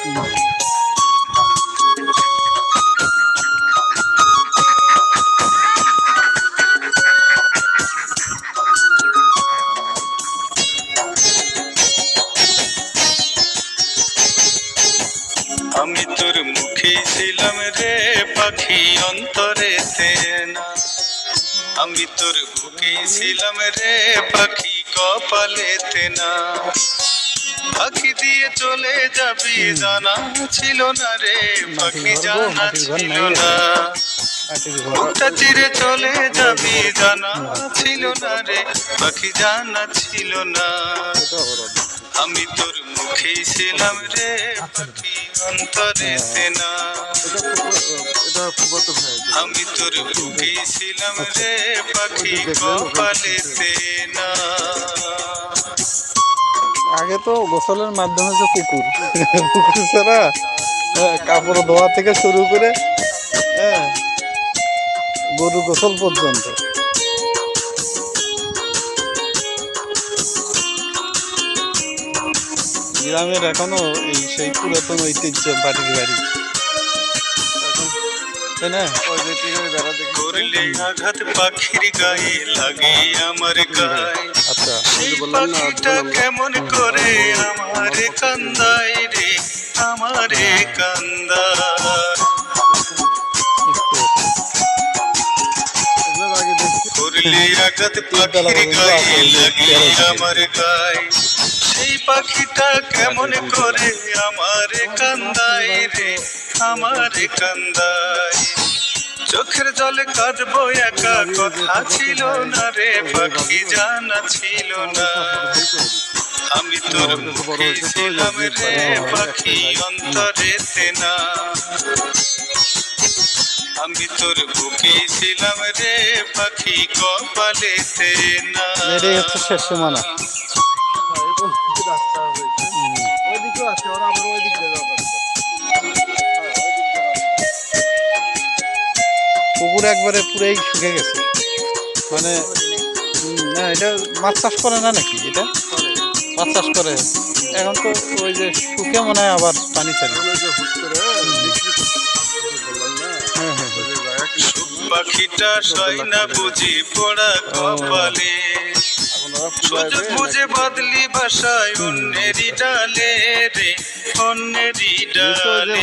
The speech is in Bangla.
আমি তোর মুখে ছিলাম রে পাখি অন্তরেতে না, আমি তোর বুকে ছিলাম রে পাখি কপালেতে না। পাখি দিয়ে চলে যাবি জানা ছিল না রে পাখি, জানা ছিল না। বুকটা চিরে চলে যাবি জানা ছিল না রে পাখি, জানা ছিল না। আমি তোর মুখে ছিলাম রে পাখি অন্তরেতে না, আমি তোর বুকে ছিলাম রে পাখি কপালেতে না। আগে তো গোসলের মাধ্যমে তো পুকুর পুকুর ছাড়া কাপড় ধোয়া থেকে শুরু করে গরু গোসল পর্যন্ত। গ্রামের এখনো এই সেই পুরাতন ঐতিহ্য বাড়ির বাড়ি, তাই না? করলে আঘাত পাখির গায়ে লাগে আমার গায়ে, আচ্ছা, সেই পাখিটা কেমন করে আমারে কান্দায় রে, আমারে কান্দায়। করলে আঘাত পাখির গায়ে লাগে আমার গায়ে, সেই পাখিটা কেমন করে আমারে কান্দায় রে, আমারে কান্দায়। চোখের জলে কাঁদবো একা, কথা ছিল না রে পাখি, জানা ছিল না। আমি তোর মুখে ছিলাম রে পাখি অন্তরেতে না, আমি তোর বুকে ছিলাম রে পাখি কপালেতে না। এটাই হচ্ছে শেষ সীমানা। পুকুর একবারে পুরাই শুকে গেছে, মানে না এটা মাছ চাষ করে না নাকি? এটা মাছ চাষ করে এখন তো ওই যে শুকে মনে হয় আবার পানি ছাড়ে। পাখিটা সয় না বুঝি পড়া কপালে, সুযোগ বুঝে বদলি ভাষায় অন্যেরই ডালে রে, অন্যেরই ডালে।